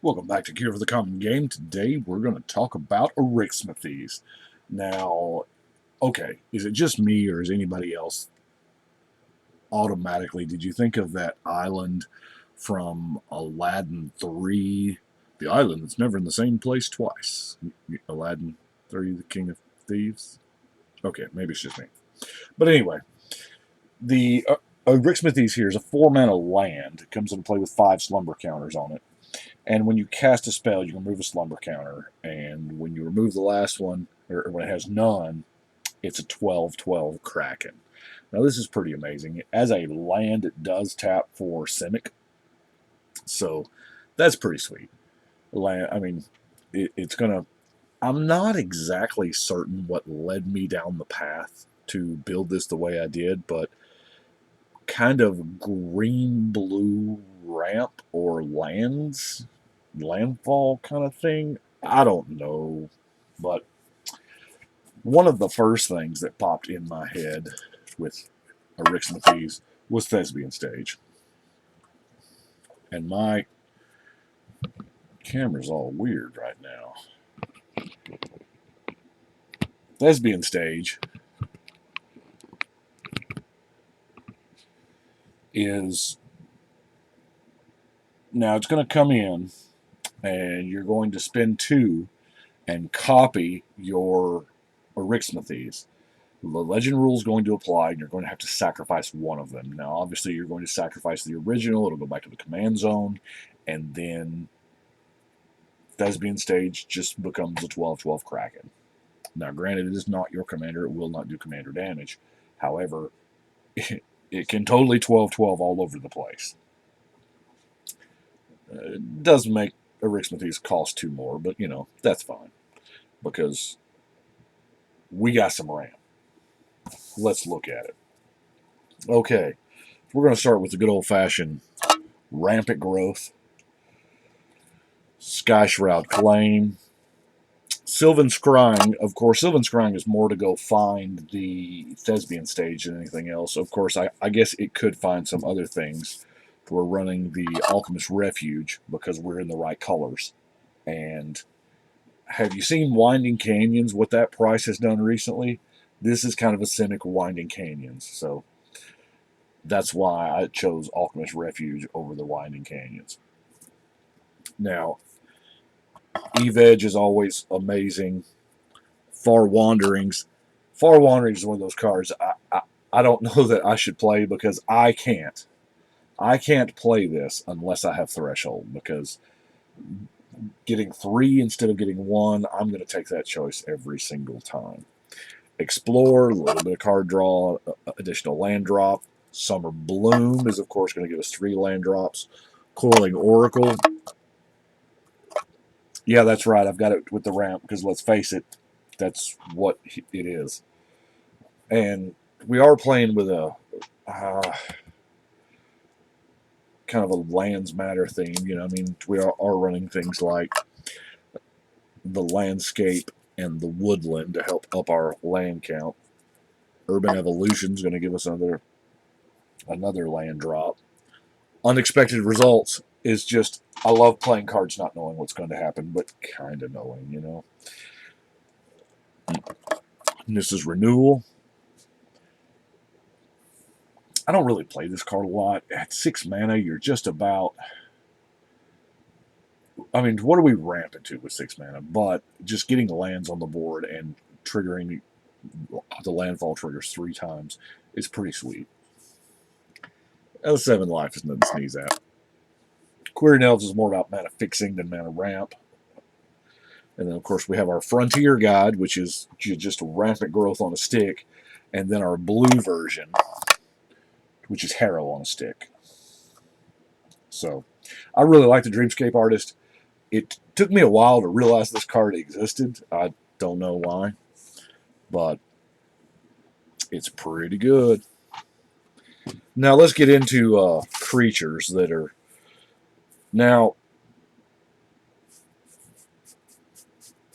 Welcome back to Cure for the Common Game. Today we're going to talk about Arixmethes. Now, okay, is it just me or is anybody else automatically? Did you think of that island from Aladdin 3? The island that's never in the same place twice. Aladdin 3, the King of Thieves? Okay, maybe it's just me. But anyway, the Arixmethes here is a 4-mana land. It comes into play with 5 slumber counters on it. And when you cast a spell, you can remove a slumber counter. And when you remove the last one, or when it has none, it's a 12/12 Kraken. Now, this is pretty amazing. As a land, it does tap for Simic. So that's pretty sweet. I mean, it's going to. I'm not exactly certain what led me down the path to build this the way I did, but kind of green blue ramp or landfall kind of thing. I don't know, but one of the first things that popped in my head with Arixmethes was Thespian Stage, and my camera's all weird right now. Thespian Stage is now it's going to come in, and you're going to spend 2 and copy your Arixmethes. The legend rule is going to apply, and you're going to have to sacrifice one of them. Now, obviously, you're going to sacrifice the original. It'll go back to the command zone, and then Thespian Stage just becomes a 12/12 Kraken. Now, granted, it is not your commander. It will not do commander damage. However, it can totally 12/12 all over the place. It does make Arixmethes cost 2 more, but, that's fine. Because we got some RAM. Let's look at it. Okay, we're going to start with the good old-fashioned Rampant Growth, Sky Shroud Claim, Sylvan Scrying. Of course, Sylvan Scrying is more to go find the Thespian Stage than anything else. Of course, I guess it could find some other things. We're running the Alchemist Refuge because we're in the right colors. And have you seen Winding Canyons, what that price has done recently? This is kind of a cynic Winding Canyons. So that's why I chose Alchemist Refuge over the Winding Canyons. Now, Eve Edge is always amazing. Far Wanderings. Far Wanderings is one of those cards I don't know that I should play because I can't. I can't play this unless I have Threshold because getting 3 instead of getting 1, I'm going to take that choice every single time. Explore, a little bit of card draw, additional land drop. Summer Bloom is, of course, going to give us 3 land drops. Coiling Oracle. Yeah, that's right. I've got it with the ramp because let's face it, that's what it is. And we are playing with a kind of a lands matter theme. I mean, we are running things like the landscape and the woodland to help up our land count. Urban Evolution is going to give us another land drop. Unexpected Results is just, I love playing cards not knowing what's going to happen, but kind of knowing. Nissa's Renewal. I don't really play this card a lot. At 6 mana, you're just about. I mean, what are we ramping to with 6 mana? But just getting lands on the board and triggering the landfall triggers 3 times is pretty sweet. L7 life is nothing to sneeze at. Query Elves is more about mana fixing than mana ramp. And then, of course, we have our Frontier Guide, which is just rampant growth on a stick. And then our blue version, which is Harrow on a stick. So, I really like the Dreamscape Artist. It took me a while to realize this card existed. I don't know why. But it's pretty good. Now, let's get into creatures that are... Now,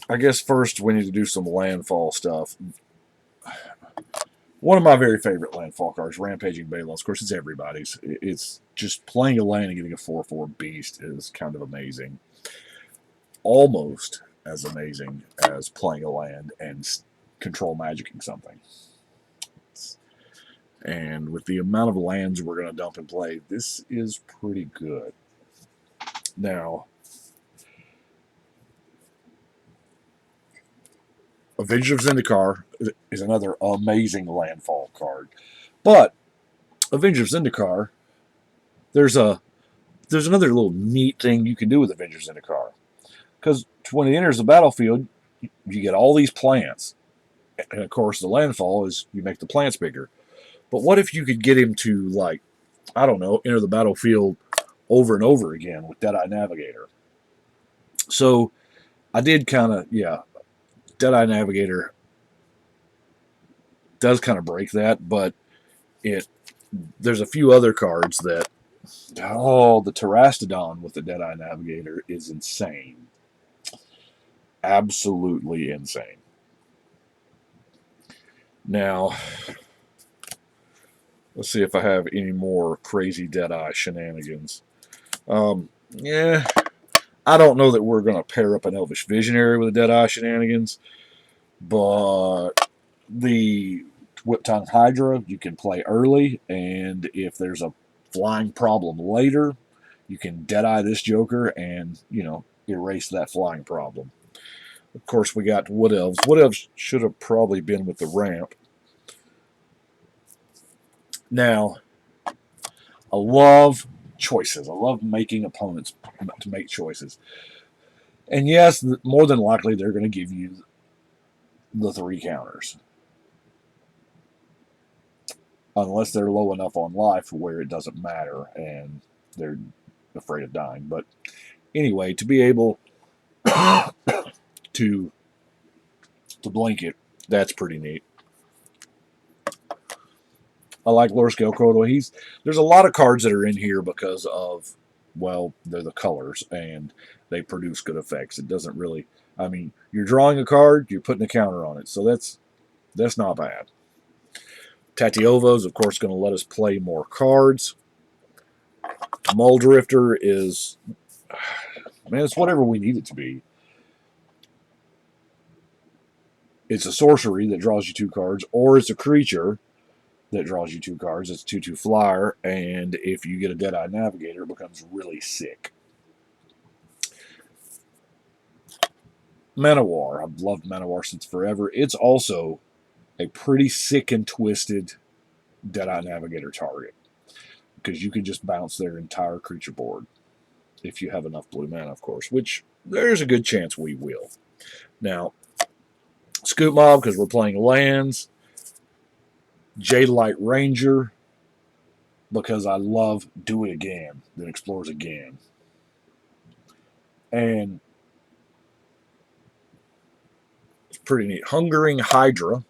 I guess first we need to do some landfall stuff. One of my very favorite landfall cards, Rampaging Balon. Of course, it's everybody's. It's just playing a land and getting a 4/4 beast is kind of amazing. Almost as amazing as playing a land and control magicking something. And with the amount of lands we're going to dump and play, this is pretty good. Now, Avenger of Zendikar is another amazing landfall card. But Avenger of Zendikar, there's another little neat thing you can do with Avenger of Zendikar. Because when it enters the battlefield, you get all these plants. And of course, the landfall is you make the plants bigger. But what if you could get him to, like, I don't know, enter the battlefield over and over again with Deadeye Navigator? So I did kind of, yeah, Deadeye Navigator does kind of break that, but there's a few other cards that, oh, the Terastodon with the Deadeye Navigator is insane. Absolutely insane. Now, let's see if I have any more crazy Deadeye shenanigans. Yeah, I don't know that we're going to pair up an Elvish Visionary with a Deadeye shenanigans, but the Whip-Tongue Hydra you can play early, and if there's a flying problem later, you can Deadeye this Joker and, erase that flying problem. Of course, we got Wood Elves. Wood Elves should have probably been with the ramp. Now, I love choices. I love making opponents to make choices. And yes, more than likely, they're going to give you the 3 counters. Unless they're low enough on life where it doesn't matter and they're afraid of dying. But anyway, to be able to blink it, that's pretty neat. I like Lord Skelkodo. There's a lot of cards that are in here because of, well, they're the colors and they produce good effects. It doesn't really, you're drawing a card, you're putting a counter on it, so that's not bad. Tatiova is, of course, going to let us play more cards. Muldrifter is, man, it's whatever we need it to be. It's a sorcery that draws you 2 cards, or it's a creature that draws you 2 cards. It's a 2/2 flyer, and if you get a Deadeye Navigator, it becomes really sick. Manowar. I've loved Manowar since forever. It's also a pretty sick and twisted Deadeye Navigator target, because you can just bounce their entire creature board if you have enough blue mana, of course, which there's a good chance we will. Now, Scoop Mob, because we're playing lands. Jadelight Ranger, because I love Do It Again, then Explores Again. And it's pretty neat. Hungering Hydra.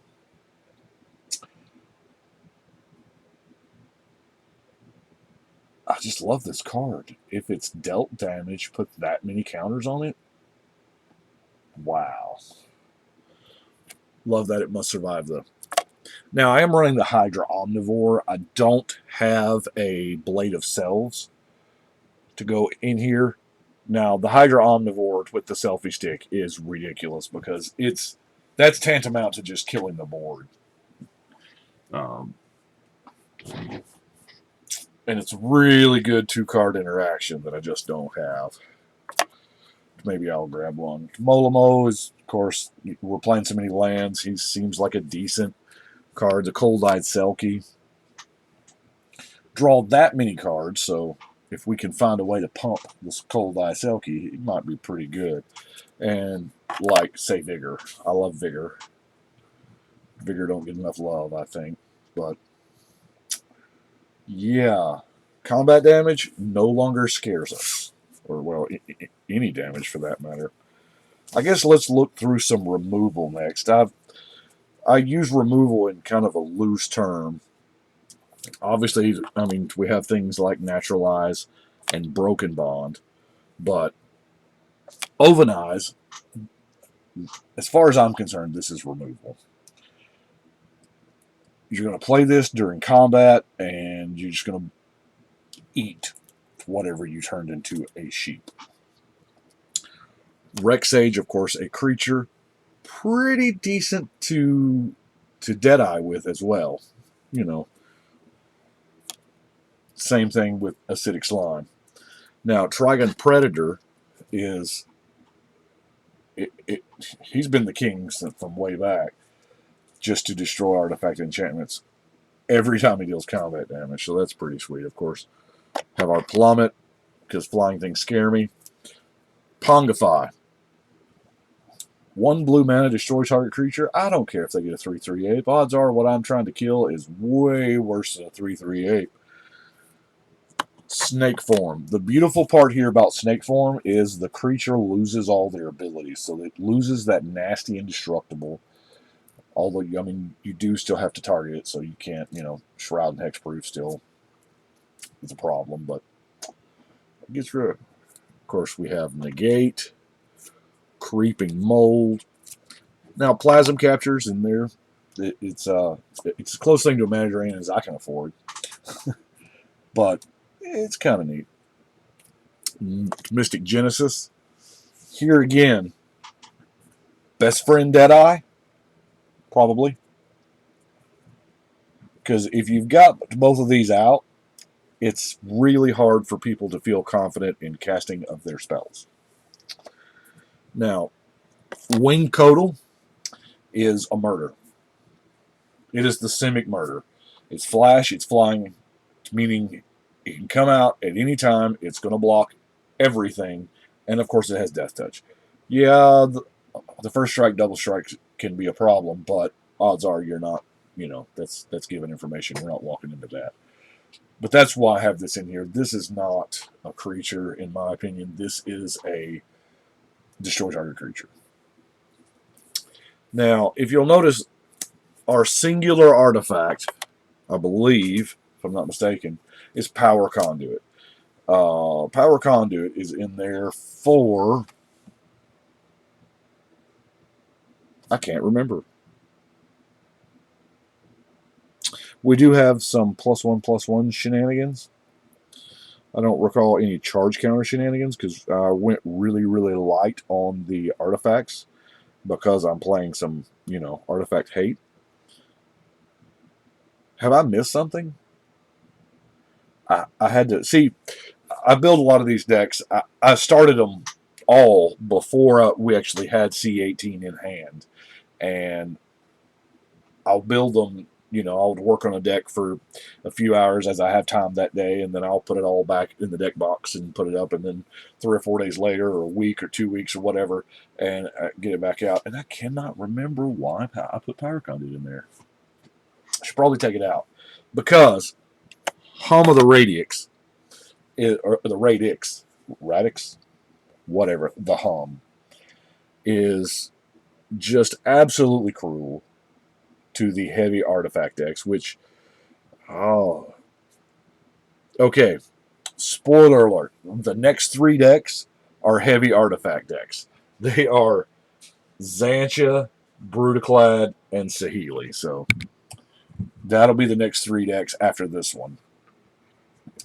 I just love this card. If it's dealt damage, put that many counters on it. Wow. Love that it must survive, though. Now, I am running the Hydra Omnivore. I don't have a Blade of Selves to go in here. Now, the Hydra Omnivore with the selfie stick is ridiculous because that's tantamount to just killing the board. And it's really good 2-card interaction that I just don't have. Maybe I'll grab one. Molimo is, of course, we're playing so many lands. He seems like a decent card. The Cold-Eyed Selkie. Draw that many cards, so if we can find a way to pump this Cold-Eyed Selkie, it might be pretty good. And, say, Vigor. I love Vigor. Vigor don't get enough love, I think. But, yeah. Combat damage no longer scares us. Or, well, any damage for that matter. I guess let's look through some removal next. I use removal in kind of a loose term. Obviously, we have things like Naturalize and Broken Bond, but Ovenize, as far as I'm concerned, this is removal. You're going to play this during combat, and you're just going to eat whatever you turned into a sheep. Rex Sage, of course, a creature pretty decent to Deadeye with as well. You know, same thing with Acidic Slime. Now, Trygon Predator is he's been the king from way back, just to destroy artifact enchantments every time he deals combat damage. So that's pretty sweet. Of course, have our Plummet because flying things scare me. Pongify. 1 blue mana, destroy target creature. I don't care if they get a 3/3 Odds are what I'm trying to kill is way worse than a 3/3 Snake form. The beautiful part here about snake form is the creature loses all their abilities. So it loses that nasty indestructible. Although, I mean, you do still have to target it, so you can't, Shroud and Hexproof still is a problem, but it gets rid of it. Of course, we have Negate, Creeping Mold. Now, Plasm Capture's in there. It's a close thing to a mana drain as I can afford. But it's kind of neat. Mystic Genesis. Here again, best friend Deadeye, probably. Because if you've got both of these out, it's really hard for people to feel confident in casting of their spells. Now, Winged Codal is a murder. It is the Simic murder. It's flash, it's flying, meaning it can come out at any time. It's going to block everything. And, of course, it has Death Touch. Yeah, the first strike, double strike can be a problem, but odds are you're not, that's given information. We're not walking into that. But that's why I have this in here. This is not a creature, in my opinion. This is a destroy target creature. Now, if you'll notice, our singular artifact, I believe, if I'm not mistaken, is Power Conduit. Power Conduit is in there for... I can't remember. We do have some +1/+1 shenanigans. I don't recall any charge counter shenanigans because I went really, really light on the artifacts because I'm playing some, artifact hate. Have I missed something? I had to see. I built a lot of these decks. I started them all before we actually had C18 in hand, and I'll build them. I'll work on a deck for a few hours as I have time that day, and then I'll put it all back in the deck box and put it up, and then 3 or 4 days later, or a week or 2 weeks or whatever, and get it back out. And I cannot remember why I put Power Conduit in there. I should probably take it out because Hum of the Radix, or the Radix, whatever, the Hum, is just absolutely cruel to the heavy artifact decks, which, okay, spoiler alert, the next 3 decks are heavy artifact decks. They are Xantia, Brutaclad, and Saheeli, so that'll be the next 3 decks after this one.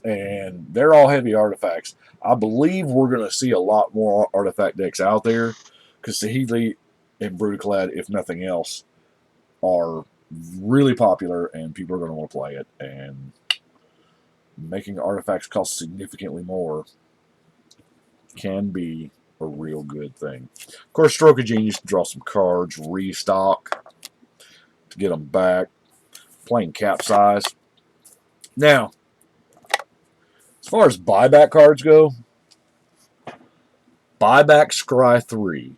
And they're all heavy artifacts. I believe we're going to see a lot more artifact decks out there because Saheeli and Brutaclad, if nothing else, are really popular and people are going to want to play it. And making artifacts cost significantly more can be a real good thing. Of course, Stroke of Genius to draw some cards, restock to get them back. Playing Capsize. Now, as far as buyback cards go, buyback Scry 3.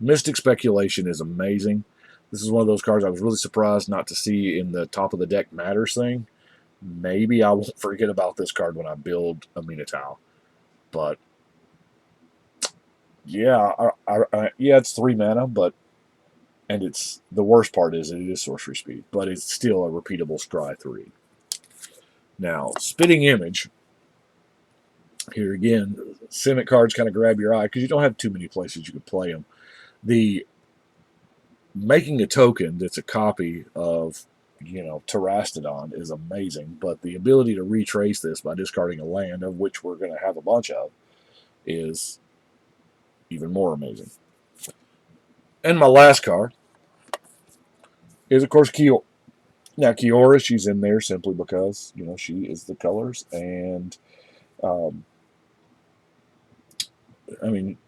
Mystic Speculation is amazing. This is one of those cards I was really surprised not to see in the top of the deck matters thing. Maybe I won't forget about this card when I build a Minotaur. But, yeah, it's 3 mana, and it's the worst part is it is sorcery speed, but it's still a repeatable Scry 3. Now, Spitting Image. Here again, Simic cards kind of grab your eye because you don't have too many places you could play them. The making a token that's a copy of Terastodon is amazing, but the ability to retrace this by discarding a land, of which we're going to have a bunch of, is even more amazing. And my last card is, of course, Kiora. Now, Kiora, she's in there simply because, she is the colors. And, um, I mean,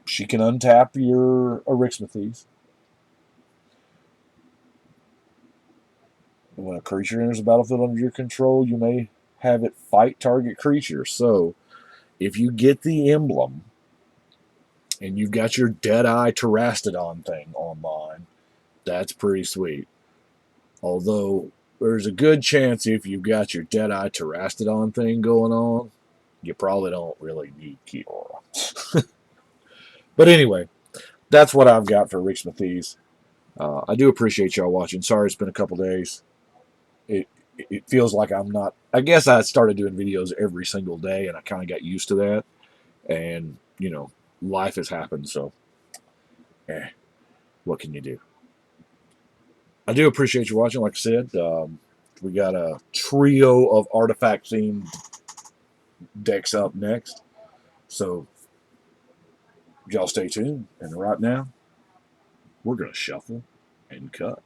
she can untap your Arixmethes. When a creature enters the battlefield under your control, you may have it fight target creature. So, if you get the emblem and you've got your Deadeye Terastodon thing online, that's pretty sweet. Although, there's a good chance if you've got your Deadeye Terastodon thing going on, you probably don't really need Kiora. But anyway, that's what I've got for Arixmethes. I do appreciate y'all watching. Sorry it's been a couple days. It feels like I'm not. I guess I started doing videos every single day, and I kind of got used to that. And life has happened, so what can you do? I do appreciate you watching. Like I said, we got a trio of artifact themed decks up next, so y'all stay tuned. And right now, we're gonna shuffle and cut.